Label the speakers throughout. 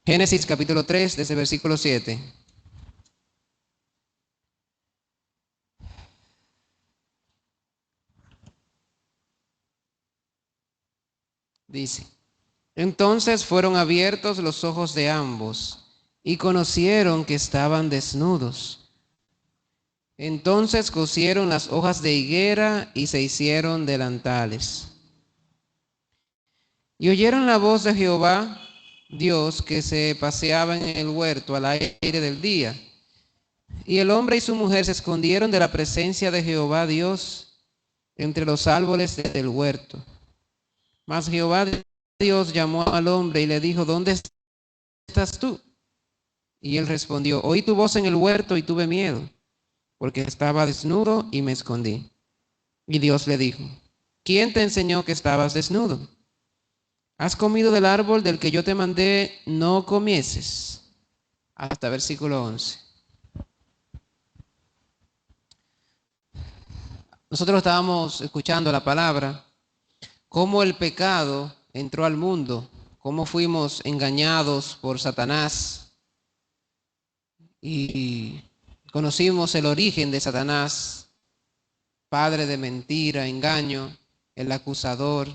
Speaker 1: Génesis capítulo 3, desde el versículo 7. Dice: Entonces fueron abiertos los ojos de ambos y conocieron que estaban desnudos. Entonces cosieron las hojas de higuera y se hicieron delantales. Y oyeron la voz de Jehová, Dios, que se paseaba en el huerto al aire del día. Y el hombre y su mujer se escondieron de la presencia de Jehová Dios entre los árboles del huerto. Mas Jehová Dios llamó al hombre y le dijo: ¿Dónde estás tú? Y él respondió: Oí tu voz en el huerto y tuve miedo, porque estaba desnudo y me escondí. Y Dios le dijo: ¿Quién te enseñó que estabas desnudo? ¿Has comido del árbol del que yo te mandé no comieses? Hasta versículo 11. Nosotros estábamos escuchando la palabra, cómo el pecado entró al mundo, cómo fuimos engañados por Satanás y conocimos el origen de Satanás, padre de mentira, engaño, el acusador,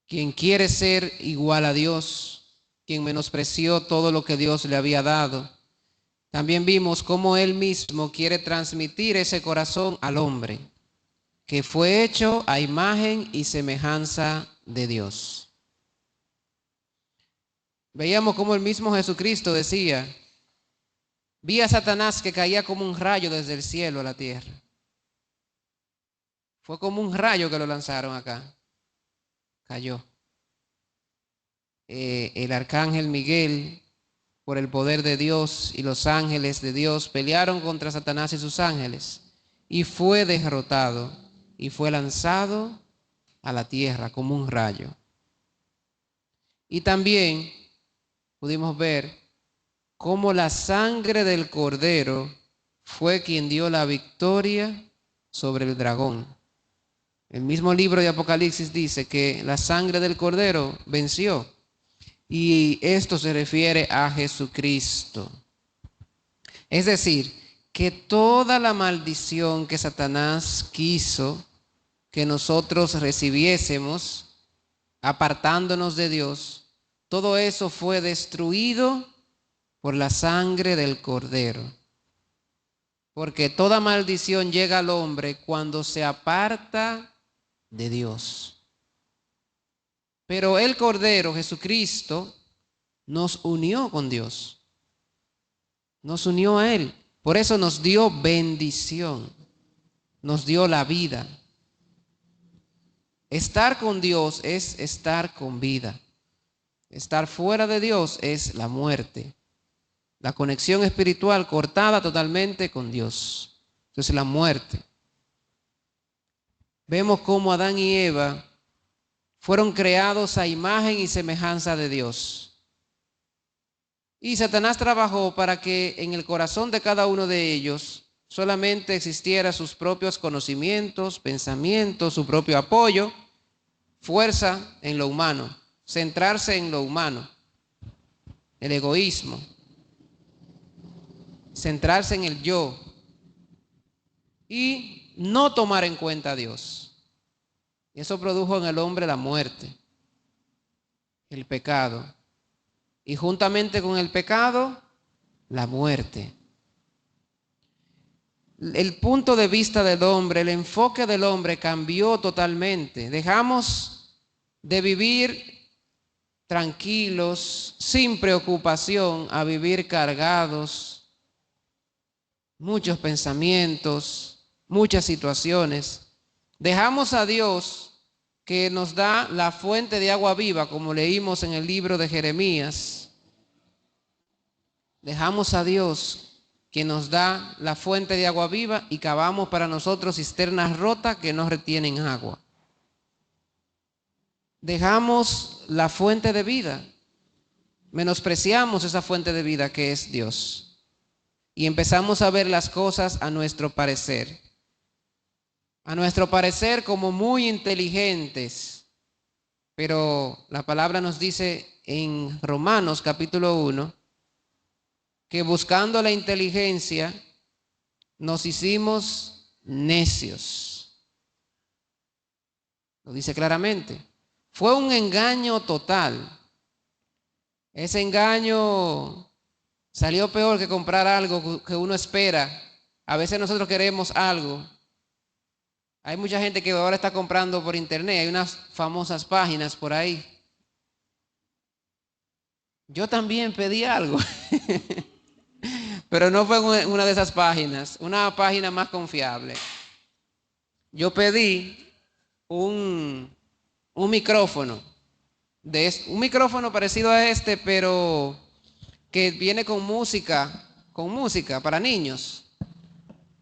Speaker 1: quien quiere ser igual a Dios, quien menospreció todo lo que Dios le había dado. También vimos cómo él mismo quiere transmitir ese corazón al hombre, que fue hecho a imagen y semejanza de Dios. Veíamos cómo el mismo Jesucristo decía: vi a Satanás que caía como un rayo desde el cielo a la tierra. Fue como un rayo que lo lanzaron acá. Cayó. El arcángel Miguel, por el poder de Dios, y los ángeles de Dios pelearon contra Satanás y sus ángeles, y fue derrotado y fue lanzado a la tierra como un rayo. Y también pudimos ver cómo la sangre del Cordero fue quien dio la victoria sobre el dragón. El mismo libro de Apocalipsis dice que la sangre del Cordero venció, y esto se refiere a Jesucristo. Es decir, que toda la maldición que Satanás quiso que nosotros recibiésemos, apartándonos de Dios, todo eso fue destruido por la sangre del Cordero. Porque toda maldición llega al hombre cuando se aparta de Dios. Pero el Cordero, Jesucristo, nos unió con Dios. Nos unió a Él. Por eso nos dio bendición. Nos dio la vida. Estar con Dios es estar con vida. Estar fuera de Dios es la muerte. La conexión espiritual cortada totalmente con Dios. Entonces la muerte. Vemos cómo Adán y Eva fueron creados a imagen y semejanza de Dios. Y Satanás trabajó para que en el corazón de cada uno de ellos solamente existiera sus propios conocimientos, pensamientos, su propio apoyo, fuerza en lo humano, centrarse en lo humano, el egoísmo, centrarse en el yo y no tomar en cuenta a Dios. Y eso produjo en el hombre la muerte, el pecado. Y juntamente con el pecado, la muerte. El punto de vista del hombre, el enfoque del hombre cambió totalmente. Dejamos de vivir tranquilos, sin preocupación, a vivir cargados, muchos pensamientos, muchas situaciones. Dejamos a Dios, que nos da la fuente de agua viva, como leímos en el libro de Jeremías. Dejamos a Dios, que nos da la fuente de agua viva, y cavamos para nosotros cisternas rotas que no retienen agua. Dejamos la fuente de vida, menospreciamos esa fuente de vida que es Dios, y empezamos a ver las cosas a nuestro parecer como muy inteligentes, Pero la palabra nos dice en Romanos capítulo 1 que buscando la inteligencia nos hicimos necios. Lo dice claramente. Fue un engaño total. Ese engaño salió peor que comprar algo que uno espera. A veces nosotros queremos algo. Hay mucha gente que ahora está comprando por internet. Hay unas famosas páginas por ahí. Yo también pedí algo. Pero no fue una de esas páginas. Una página más confiable. Yo pedí un micrófono. Un micrófono parecido a este, pero que viene con música para niños.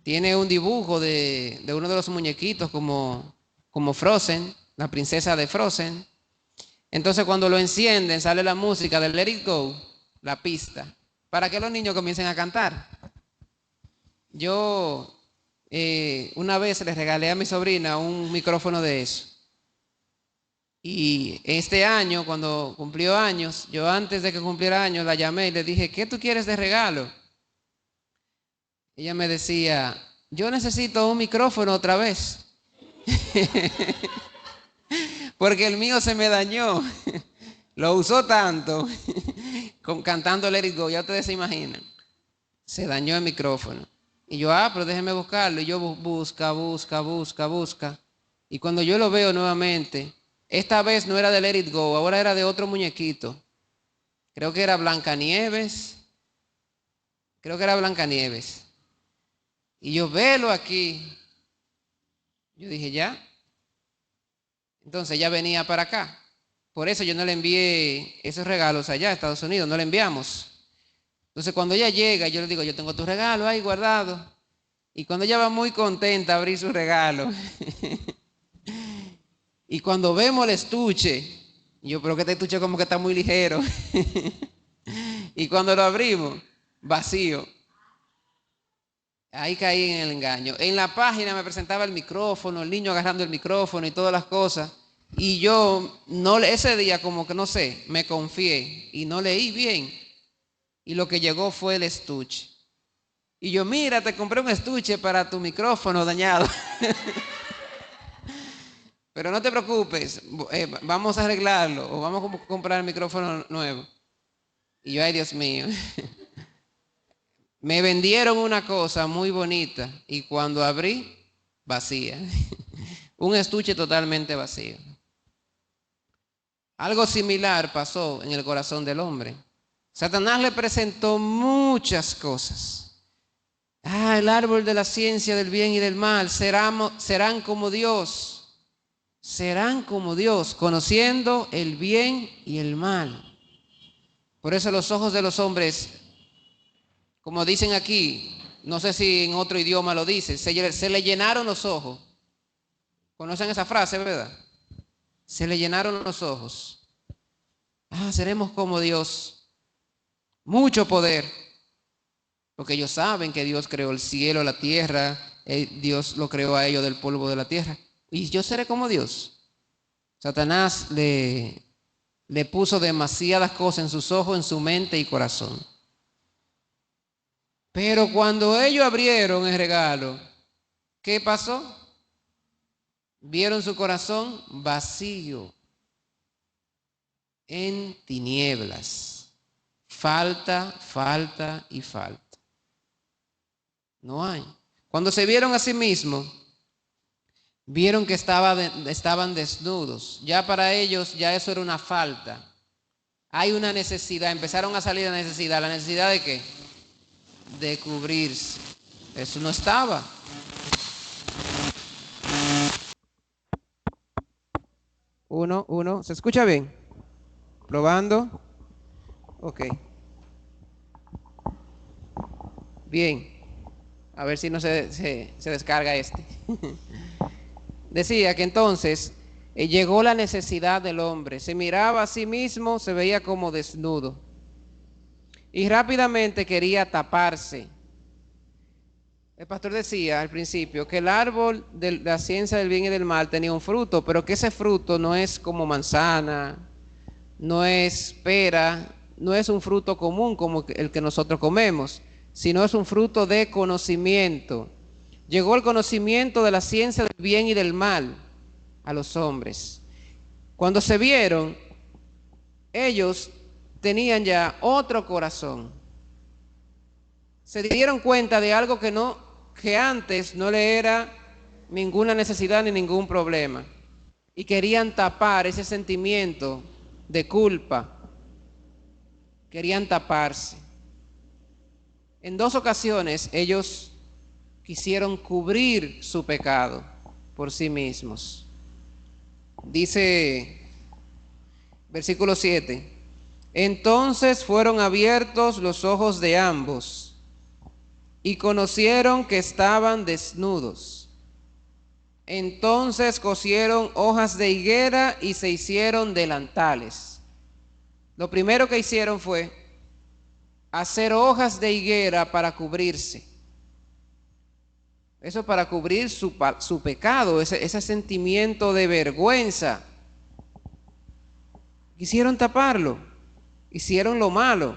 Speaker 1: Tiene un dibujo de uno de los muñequitos como Frozen, la princesa de Frozen. Entonces cuando lo encienden sale la música de Let It Go, la pista, para que los niños comiencen a cantar. Yo una vez les regalé a mi sobrina un micrófono de eso. Y este año, cuando cumplió años, yo antes de que cumpliera años la llamé y le dije, ¿qué tú quieres de regalo? Ella me decía, yo necesito un micrófono otra vez. Porque el mío se me dañó. Lo usó tanto, cantando Let It Go, ya ustedes se imaginan. Se dañó el micrófono. Y yo, pero déjeme buscarlo. Y yo busca. Y cuando yo lo veo nuevamente, esta vez no era de Let It Go, ahora era de otro muñequito. Creo que era Blancanieves. Y yo velo aquí. Yo dije, ya. Entonces ella venía para acá. Por eso yo no le envié esos regalos allá a Estados Unidos, no le enviamos. Entonces cuando ella llega, yo le digo, yo tengo tu regalo ahí guardado. Y cuando ella va muy contenta a abrir su regalo. Y cuando vemos el estuche, yo, pero que este estuche como que está muy ligero. Y cuando lo abrimos, vacío. Ahí caí en el engaño. En la página me presentaba el micrófono, el niño agarrando el micrófono y todas las cosas. Y yo ese día como que no sé, me confié y no leí bien. Y lo que llegó fue el estuche. Y yo, mira, te compré un estuche para tu micrófono dañado. Pero no te preocupes, vamos a arreglarlo o vamos a comprar el micrófono nuevo. Y yo, ay Dios mío. Me vendieron una cosa muy bonita y cuando abrí, vacía. Un estuche totalmente vacío. Algo similar pasó en el corazón del hombre. Satanás le presentó muchas cosas. El árbol de la ciencia del bien y del mal serán como Dios. Serán como Dios, conociendo el bien y el mal. Por eso los ojos de los hombres, como dicen aquí, no sé si en otro idioma lo dice, se le llenaron los ojos. ¿Conocen esa frase, verdad? Se le llenaron los ojos. Seremos como Dios. Mucho poder. Porque ellos saben que Dios creó el cielo, la tierra. Dios lo creó a ellos del polvo de la tierra. Y yo seré como Dios. Satanás le puso demasiadas cosas en sus ojos, en su mente y corazón. Pero cuando ellos abrieron el regalo, ¿qué pasó? Vieron su corazón vacío, en tinieblas. Falta y falta. No hay. Cuando se vieron a sí mismos, vieron que estaban desnudos. Ya para ellos, ya eso era una falta. Hay una necesidad, empezaron a salir la necesidad. ¿La necesidad de qué? De cubrirse. Eso no estaba. Uno. ¿Se escucha bien? Probando. Ok. Bien. A ver si no se descarga este. Decía que entonces llegó la necesidad del hombre. Se miraba a sí mismo, se veía como desnudo. Y rápidamente quería taparse. El pastor decía al principio que el árbol de la ciencia del bien y del mal tenía un fruto, pero que ese fruto no es como manzana, no es pera, no es un fruto común como el que nosotros comemos, sino es un fruto de conocimiento. Llegó el conocimiento de la ciencia del bien y del mal a los hombres. Cuando se vieron, ellos tenían ya otro corazón. Se dieron cuenta de algo que antes no le era ninguna necesidad ni ningún problema. Y querían tapar ese sentimiento de culpa. Querían taparse. En 2 ocasiones ellos quisieron cubrir su pecado por sí mismos. Dice versículo 7. Entonces fueron abiertos los ojos de ambos y conocieron que estaban desnudos. Entonces cosieron hojas de higuera y se hicieron delantales. Lo primero que hicieron fue hacer hojas de higuera para cubrirse. Eso para cubrir su pecado, ese sentimiento de vergüenza. Quisieron taparlo, hicieron lo malo.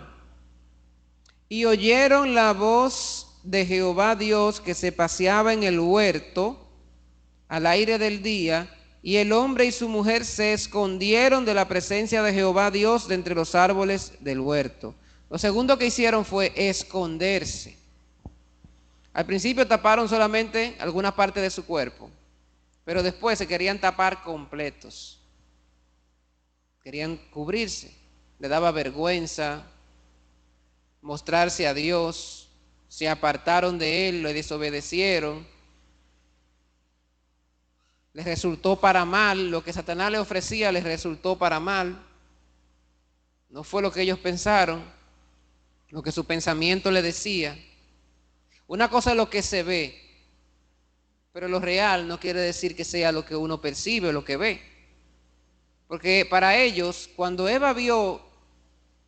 Speaker 1: Y oyeron la voz de Jehová Dios que se paseaba en el huerto al aire del día, y el hombre y su mujer se escondieron de la presencia de Jehová Dios de entre los árboles del huerto. Lo segundo que hicieron fue esconderse. Al principio taparon solamente alguna parte de su cuerpo, pero después se querían tapar completos. Querían cubrirse. Le daba vergüenza mostrarse a Dios. Se apartaron de Él, le desobedecieron. Les resultó para mal. Lo que Satanás le ofrecía les resultó para mal. No fue lo que ellos pensaron, lo que su pensamiento le decía. Una cosa es lo que se ve, pero lo real no quiere decir que sea lo que uno percibe o lo que ve. Porque para ellos, cuando Eva vio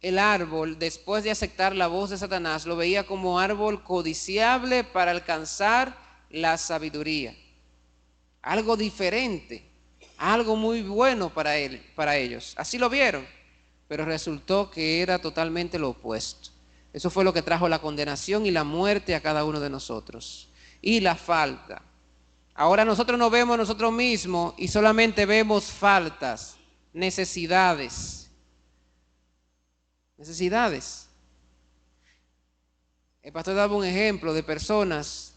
Speaker 1: el árbol, después de aceptar la voz de Satanás, lo veía como árbol codiciable para alcanzar la sabiduría. Algo diferente, algo muy bueno para ellos. Así lo vieron, pero resultó que era totalmente lo opuesto. Eso fue lo que trajo la condenación y la muerte a cada uno de nosotros. Y la falta. Ahora nosotros nos vemos a nosotros mismos y solamente vemos faltas, necesidades. Necesidades. El pastor daba un ejemplo de personas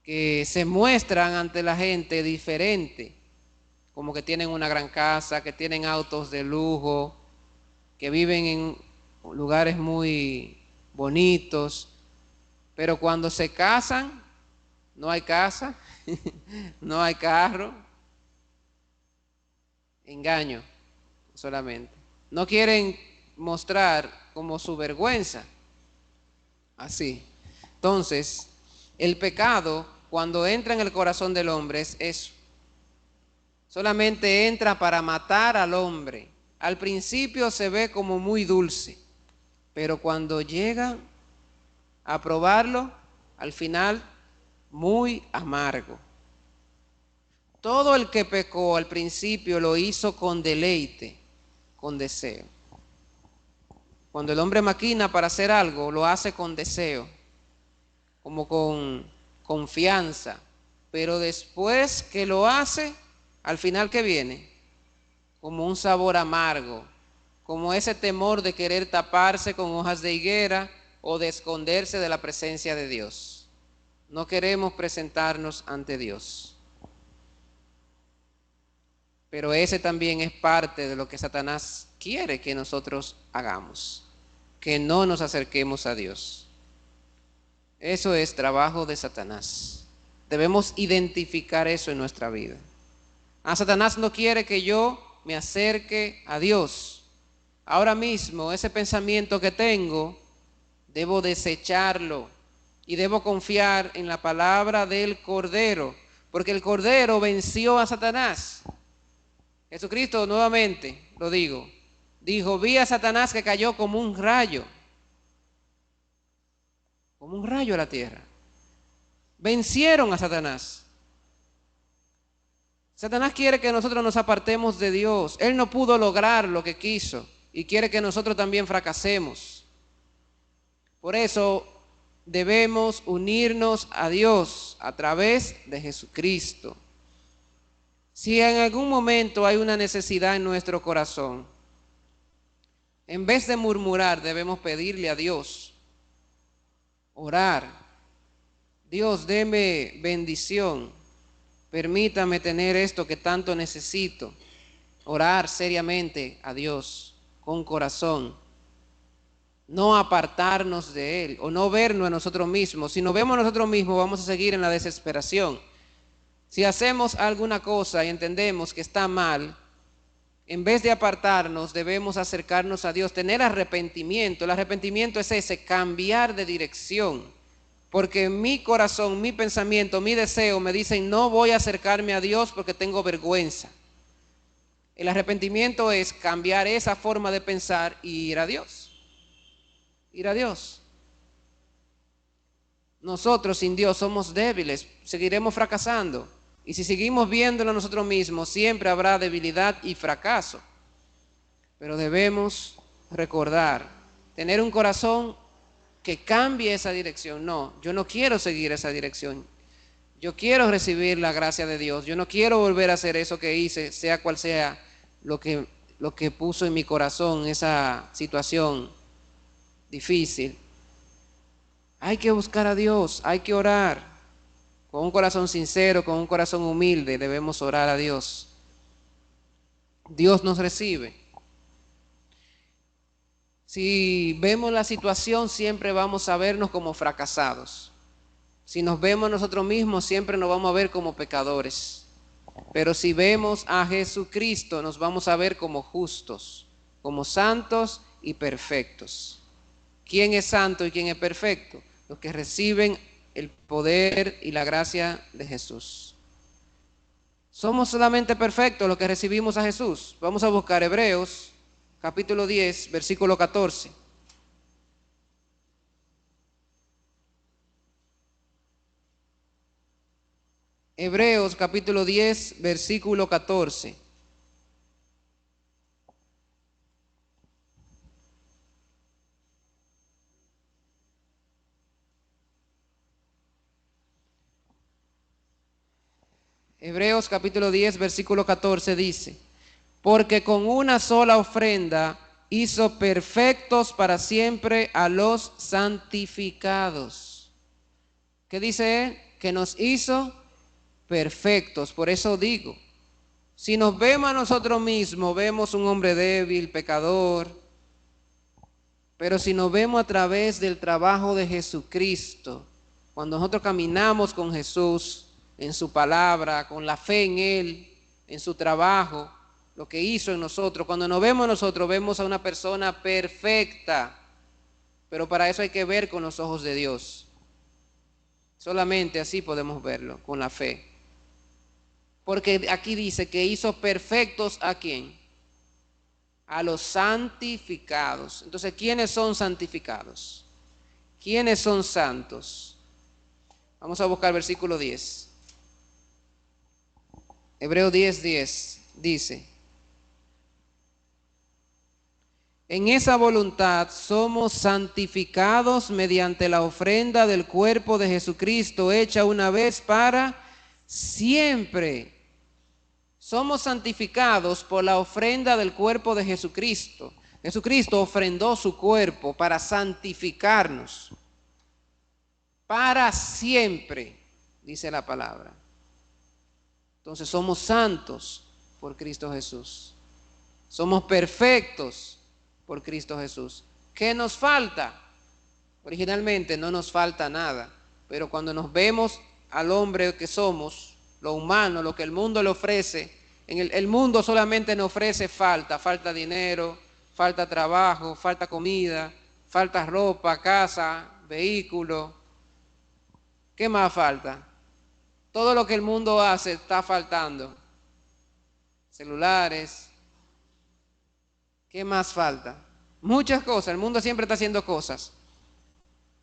Speaker 1: que se muestran ante la gente diferente, como que tienen una gran casa, que tienen autos de lujo, que viven en lugares muy bonitos, pero cuando se casan, no hay casa, no hay carro, engaño solamente. No quieren mostrar como su vergüenza, así. Entonces, el pecado, cuando entra en el corazón del hombre, es eso. Solamente entra para matar al hombre. Al principio se ve como muy dulce, pero cuando llega a probarlo, al final, muy amargo. Todo el que pecó al principio lo hizo con deleite, con deseo. Cuando el hombre maquina para hacer algo, lo hace con deseo, como con confianza. Pero después que lo hace, al final, ¿qué viene? Como un sabor amargo, como ese temor de querer taparse con hojas de higuera o de esconderse de la presencia de Dios. No queremos presentarnos ante Dios. Pero ese también es parte de lo que Satanás quiere que nosotros hagamos, que no nos acerquemos a Dios. Eso es trabajo de Satanás. Debemos identificar eso en nuestra vida. Satanás no quiere que yo me acerque a Dios. Ahora mismo ese pensamiento que tengo, debo desecharlo y debo confiar en la palabra del Cordero, porque el Cordero venció a Satanás. Jesucristo, nuevamente lo digo, dijo, vi a Satanás que cayó como un rayo a la tierra. vencieron a Satanás. Satanás quiere que nosotros nos apartemos de Dios. Él no pudo lograr lo que quiso y quiere que nosotros también fracasemos. Por eso debemos unirnos a Dios a través de Jesucristo. Si en algún momento hay una necesidad en nuestro corazón, en vez de murmurar, debemos pedirle a Dios, orar. Dios, deme bendición, permítame tener esto que tanto necesito. Orar seriamente a Dios, con corazón. No apartarnos de Él o no vernos a nosotros mismos. Si nos vemos a nosotros mismos, vamos a seguir en la desesperación. Si hacemos alguna cosa y entendemos que está mal, en vez de apartarnos, debemos acercarnos a Dios, tener arrepentimiento. El arrepentimiento es ese, cambiar de dirección. Porque mi corazón, mi pensamiento, mi deseo me dicen, no voy a acercarme a Dios porque tengo vergüenza. El arrepentimiento es cambiar esa forma de pensar y ir a Dios. Ir a Dios. Nosotros sin Dios somos débiles, seguiremos fracasando. Y si seguimos viéndolo nosotros mismos, siempre habrá debilidad y fracaso. Pero debemos recordar, tener un corazón que cambie esa dirección. No, yo no quiero seguir esa dirección. Yo quiero recibir la gracia de Dios. Yo no quiero volver a hacer eso que hice, sea cual sea lo que puso en mi corazón esa situación difícil. Hay que buscar a Dios, hay que orar. Con un corazón sincero, con un corazón humilde, debemos orar a Dios. Dios nos recibe. Si vemos la situación, siempre vamos a vernos como fracasados. Si nos vemos nosotros mismos, siempre nos vamos a ver como pecadores. Pero si vemos a Jesucristo, nos vamos a ver como justos, como santos y perfectos. ¿Quién es santo y quién es perfecto? Los que reciben el poder y la gracia de Jesús. Somos solamente perfectos los que recibimos a Jesús. Vamos a buscar Hebreos, capítulo 10, versículo 14. Hebreos, capítulo 10, versículo 14. Hebreos capítulo 10, versículo 14 dice, porque con una sola ofrenda hizo perfectos para siempre a los santificados. ¿Qué dice él? Que nos hizo perfectos. Por eso digo, si nos vemos a nosotros mismos, vemos un hombre débil, pecador, pero si nos vemos a través del trabajo de Jesucristo, cuando nosotros caminamos con Jesús, en su palabra, con la fe en Él, en su trabajo, lo que hizo en nosotros. Cuando nos vemos nosotros, vemos a una persona perfecta, pero para eso hay que ver con los ojos de Dios. Solamente así podemos verlo, con la fe. Porque aquí dice que hizo perfectos ¿a quién? A los santificados. Entonces, ¿quiénes son santificados? ¿Quiénes son santos? Vamos a buscar versículo 10. Hebreos 10, 10 dice, en esa voluntad somos santificados mediante la ofrenda del cuerpo de Jesucristo hecha una vez para siempre. Somos santificados por la ofrenda del cuerpo de Jesucristo. Jesucristo ofrendó su cuerpo para santificarnos. Para siempre, dice la palabra. Entonces somos santos por Cristo Jesús. Somos perfectos por Cristo Jesús. ¿Qué nos falta? Originalmente no nos falta nada, pero cuando nos vemos al hombre que somos, lo humano, lo que el mundo le ofrece, el mundo solamente nos ofrece falta dinero, falta trabajo, falta comida, falta ropa, casa, vehículo. ¿Qué más falta? Todo lo que el mundo hace está faltando. Celulares. ¿Qué más falta? Muchas cosas. El mundo siempre está haciendo cosas.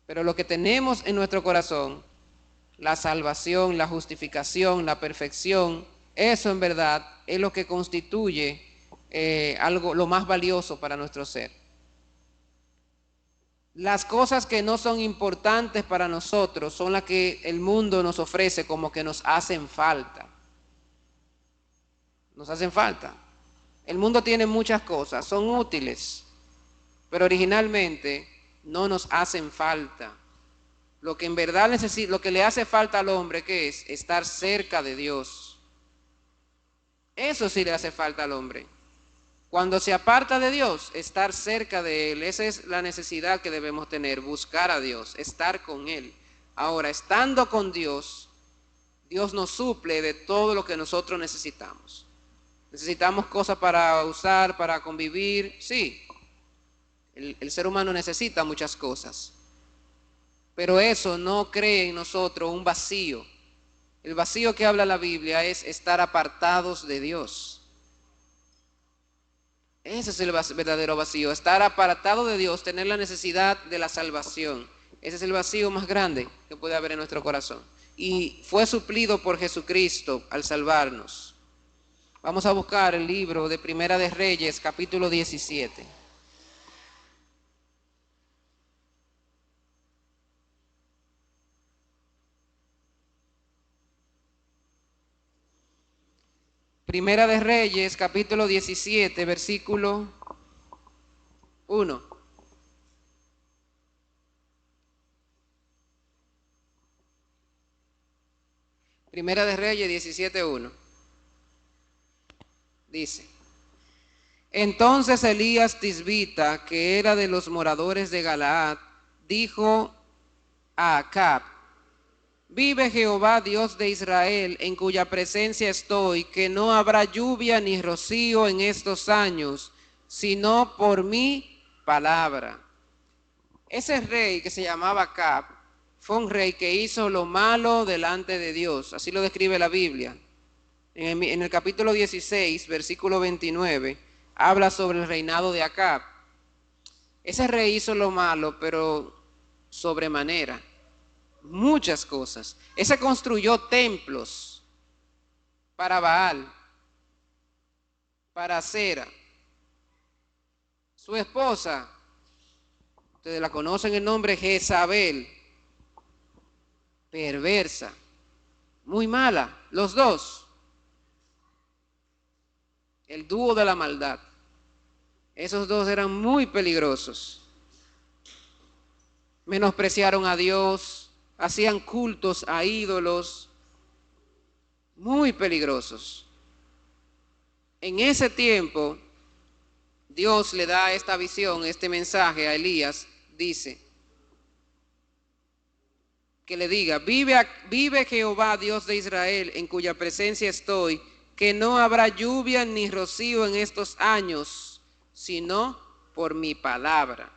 Speaker 1: Pero lo que tenemos en nuestro corazón la salvación, la justificación, la perfección, eso en verdad es lo que constituye lo más valioso para nuestro ser. Las cosas que no son importantes para nosotros son las que el mundo nos ofrece como que nos hacen falta. Nos hacen falta. El mundo tiene muchas cosas, son útiles, pero originalmente no nos hacen falta. Lo que en verdad lo que le hace falta al hombre, ¿qué es? Estar cerca de Dios. Eso sí le hace falta al hombre. Cuando se aparta de Dios, estar cerca de Él, esa es la necesidad que debemos tener, buscar a Dios, estar con Él. Ahora, estando con Dios, Dios nos suple de todo lo que nosotros necesitamos. Necesitamos cosas para usar, para convivir, sí. El ser humano necesita muchas cosas, pero eso no crea en nosotros un vacío. El vacío que habla la Biblia es estar apartados de Dios. Ese es el verdadero vacío, estar apartado de Dios, tener la necesidad de la salvación. Ese es el vacío más grande que puede haber en nuestro corazón. Y fue suplido por Jesucristo al salvarnos. Vamos a buscar el libro de Primera de Reyes, capítulo 17. Primera de Reyes, capítulo 17, versículo 1. Primera de Reyes 17:1. Dice: Entonces Elías Tisbita, que era de los moradores de Galaad, dijo a Acab: Vive Jehová Dios de Israel, en cuya presencia estoy, que no habrá lluvia ni rocío en estos años, sino por mi palabra. Ese rey que se llamaba Acab fue un rey que hizo lo malo delante de Dios, así lo describe la Biblia. En el capítulo 16, versículo 29, habla sobre el reinado de Acab. Ese rey hizo lo malo, pero sobremanera. Muchas cosas. Ese construyó templos para Baal, para Acera. Su esposa, ustedes la conocen el nombre Jezabel, perversa, muy mala, los dos. El dúo de la maldad. Esos dos eran muy peligrosos. Menospreciaron a Dios, hacían cultos a ídolos, muy peligrosos. En ese tiempo, Dios le da esta visión, este mensaje a Elías, dice, que le diga: vive Jehová Dios de Israel, en cuya presencia estoy, que no habrá lluvia ni rocío en estos años, sino por mi palabra.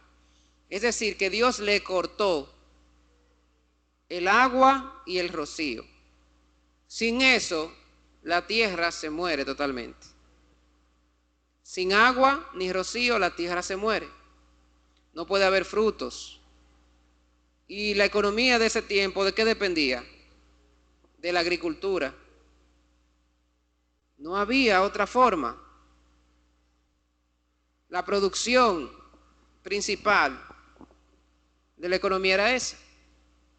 Speaker 1: Es decir, que Dios le cortó el agua y el rocío. Sin eso, la tierra se muere totalmente. Sin agua ni rocío, la tierra se muere. No puede haber frutos. Y la economía de ese tiempo, ¿de qué dependía? De la agricultura. No había otra forma. La producción principal de la economía era esa.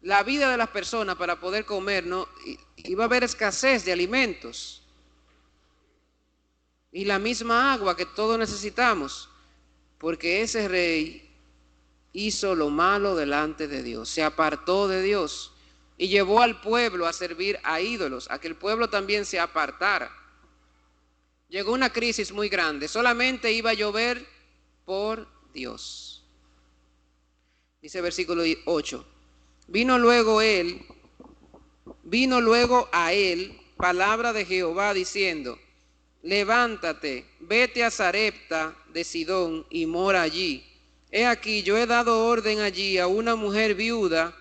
Speaker 1: La vida de las personas para poder comer, no iba a haber escasez de alimentos. Y la misma agua que todos necesitamos, porque ese rey hizo lo malo delante de Dios, se apartó de Dios y llevó al pueblo a servir a ídolos, a que el pueblo también se apartara. Llegó una crisis muy grande, solamente iba a llover por Dios. Dice versículo 8, vino luego a él palabra de Jehová diciendo: levántate, vete a Sarepta de Sidón y mora allí. He aquí, yo he dado orden allí a una mujer viuda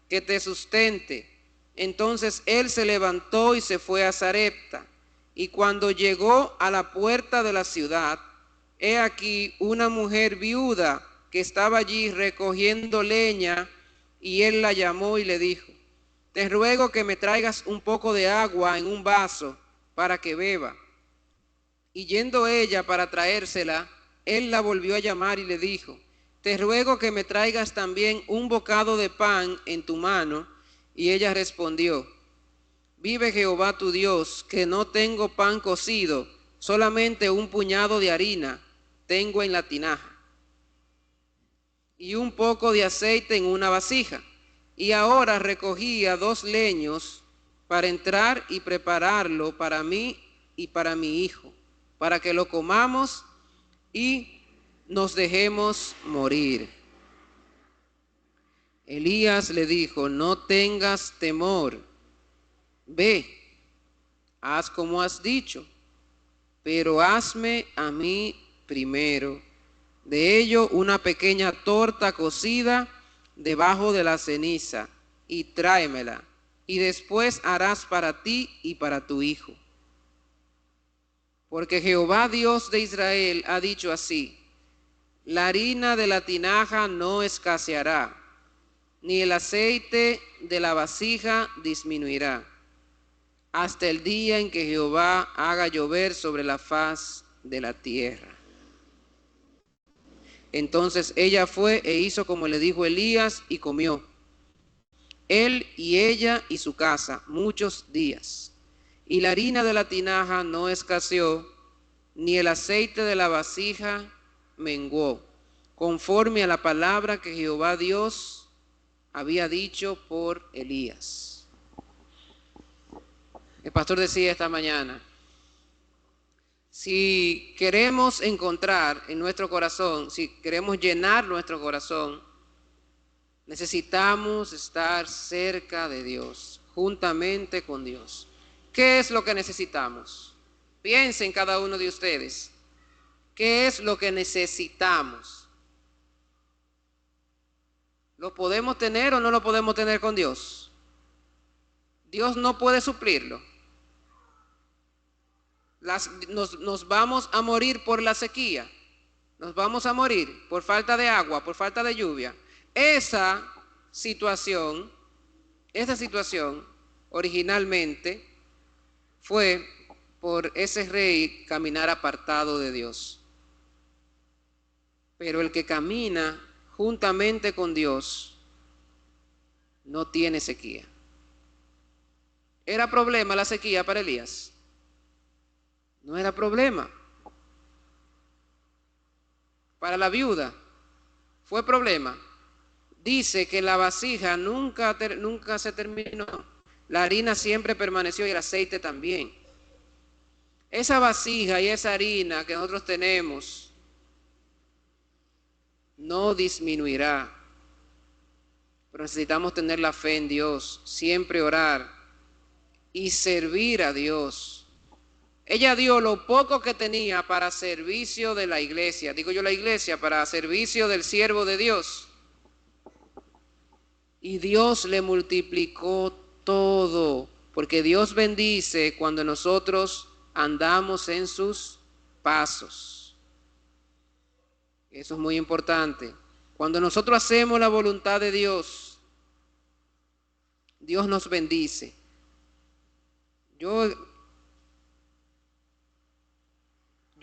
Speaker 1: que te sustente. Entonces él se levantó y se fue a Sarepta. Y cuando llegó a la puerta de la ciudad, he aquí una mujer viuda que estaba allí recogiendo leña, y él la llamó y le dijo: te ruego que me traigas un poco de agua en un vaso para que beba. Y yendo ella para traérsela, él la volvió a llamar y le dijo, te ruego que me traigas también un bocado de pan en tu mano. Y ella respondió, vive Jehová tu Dios, que no tengo pan cocido, solamente un puñado de harina tengo en la tinaja, y un poco de aceite en una vasija. Y ahora recogía 2 leños para entrar y prepararlo para mí y para mi hijo, para que lo comamos y nos dejemos morir. Elías le dijo, no tengas temor, ve, haz como has dicho, pero hazme a mí primero de ello una pequeña torta cocida debajo de la ceniza, y tráemela, y después harás para ti y para tu hijo. Porque Jehová Dios de Israel ha dicho así, la harina de la tinaja no escaseará, ni el aceite de la vasija disminuirá, hasta el día en que Jehová haga llover sobre la faz de la tierra. Entonces ella fue e hizo como le dijo Elías y comió, él y ella y su casa, muchos días. Y la harina de la tinaja no escaseó, ni el aceite de la vasija menguó, conforme a la palabra que Jehová Dios había dicho por Elías. El pastor decía esta mañana, si queremos encontrar en nuestro corazón, si queremos llenar nuestro corazón, necesitamos estar cerca de Dios, juntamente con Dios. ¿Qué es lo que necesitamos? Piensen cada uno de ustedes. ¿Qué es lo que necesitamos? ¿Lo podemos tener o no lo podemos tener con Dios? Dios no puede suplirlo. Nos vamos a morir por la sequía. Nos vamos a morir por falta de agua, por falta de lluvia. Esa situación originalmente fue por ese rey caminar apartado de Dios. Pero el que camina juntamente con Dios no tiene sequía. ¿Era problema la sequía para Elías? No era problema. Para la viuda fue problema. Dice que la vasija nunca se terminó. La harina siempre permaneció y el aceite también. Esa vasija y esa harina que nosotros tenemos no disminuirá. Pero necesitamos tener la fe en Dios, siempre orar y servir a Dios. Ella dio lo poco que tenía para servicio de la iglesia. Digo yo la iglesia, para servicio del siervo de Dios. Y Dios le multiplicó todo, porque Dios bendice cuando nosotros andamos en sus pasos. Eso es muy importante. Cuando nosotros hacemos la voluntad de Dios, Dios nos bendice. Yo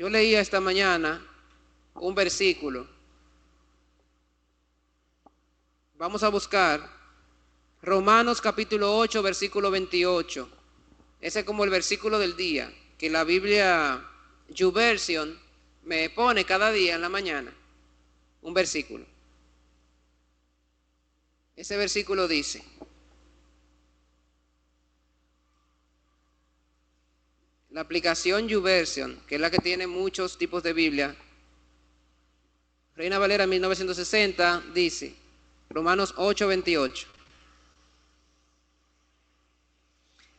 Speaker 1: leía esta mañana un versículo. Vamos a buscar Romanos capítulo 8, versículo 28. Ese es como el versículo del día, que la Biblia YouVersion me pone cada día en la mañana. Un versículo. Ese versículo dice, la aplicación YouVersion, que es la que tiene muchos tipos de Biblia, Reina Valera 1960, dice, Romanos 8, 28.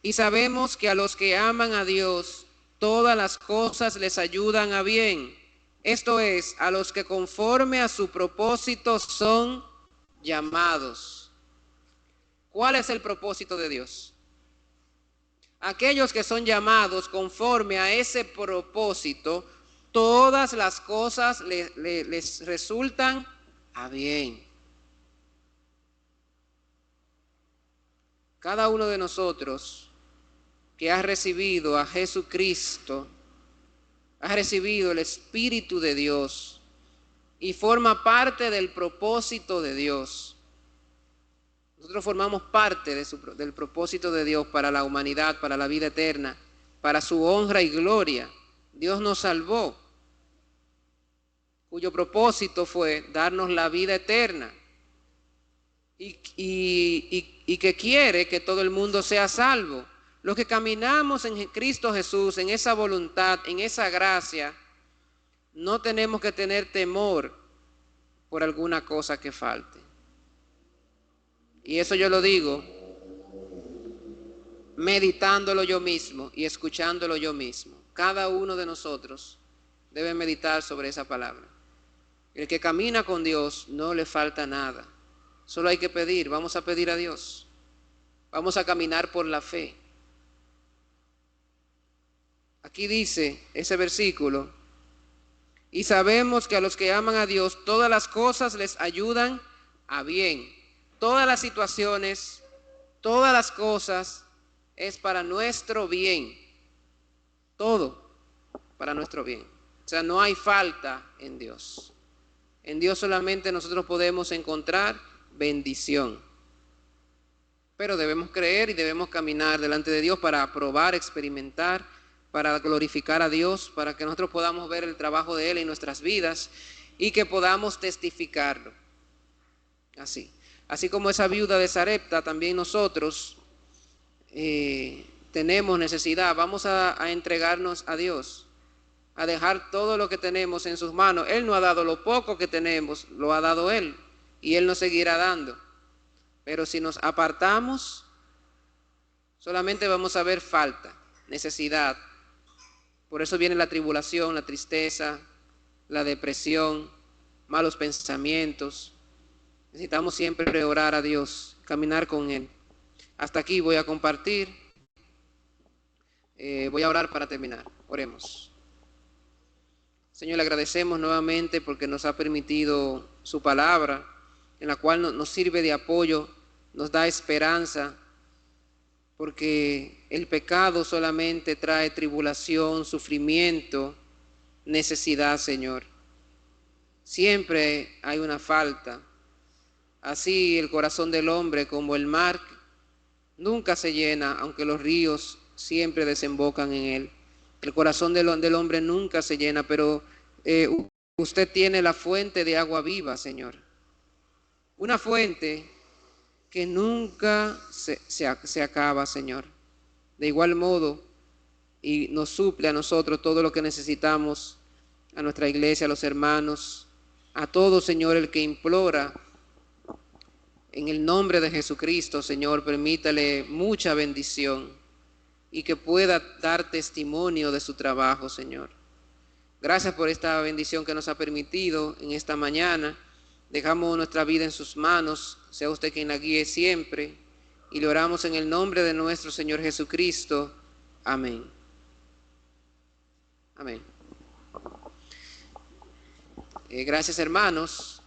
Speaker 1: Y sabemos que a los que aman a Dios, todas las cosas les ayudan a bien. Esto es, a los que conforme a su propósito son llamados. ¿Cuál es el propósito de Dios? Aquellos que son llamados conforme a ese propósito, todas las cosas les resultan a bien. cada uno de nosotros que ha recibido a Jesucristo, ha recibido el Espíritu de Dios y forma parte del propósito de Dios. Nosotros formamos parte del propósito de Dios para la humanidad, para la vida eterna, para su honra y gloria. Dios nos salvó, cuyo propósito fue darnos la vida eterna y que quiere que todo el mundo sea salvo. Los que caminamos en Cristo Jesús, en esa voluntad, en esa gracia, no tenemos que tener temor por alguna cosa que falte. Y eso yo lo digo meditándolo yo mismo y escuchándolo yo mismo. Cada uno de nosotros debe meditar sobre esa palabra. El que camina con Dios no le falta nada. Solo hay que pedir, vamos a pedir a Dios. Vamos a caminar por la fe. Aquí dice ese versículo, y sabemos que a los que aman a Dios todas las cosas les ayudan a bien. Todas las situaciones, todas las cosas es para nuestro bien. Todo para nuestro bien. O sea, no hay falta en Dios. En Dios solamente nosotros podemos encontrar bendición. Pero debemos creer y debemos caminar delante de Dios para probar, experimentar, para glorificar a Dios, para que nosotros podamos ver el trabajo de Él en nuestras vidas y que podamos testificarlo. Así como esa viuda de Sarepta, también nosotros tenemos necesidad. Vamos a entregarnos a Dios, a dejar todo lo que tenemos en sus manos. Él nos ha dado lo poco que tenemos, lo ha dado Él, y Él nos seguirá dando. Pero si nos apartamos, solamente vamos a ver falta, necesidad. Por eso viene la tribulación, la tristeza, la depresión, malos pensamientos. Necesitamos siempre orar a Dios, caminar con Él. Hasta aquí voy a compartir. Voy a orar para terminar. Oremos. Señor, le agradecemos nuevamente porque nos ha permitido su palabra, en la cual nos sirve de apoyo, nos da esperanza, porque el pecado solamente trae tribulación, sufrimiento, necesidad, Señor. Siempre hay una falta. Así el corazón del hombre como el mar nunca se llena, aunque los ríos siempre desembocan en él. El corazón del hombre nunca se llena, pero usted tiene la fuente de agua viva, Señor. Una fuente que nunca se acaba, Señor. De igual modo, y nos suple a nosotros todo lo que necesitamos, a nuestra iglesia, a los hermanos, a todo, Señor, el que implora en el nombre de Jesucristo, Señor, permítale mucha bendición y que pueda dar testimonio de su trabajo, Señor. Gracias por esta bendición que nos ha permitido en esta mañana. Dejamos nuestra vida en sus manos, sea usted quien la guíe siempre, y le oramos en el nombre de nuestro Señor Jesucristo. Amén. Amén. Gracias, hermanos.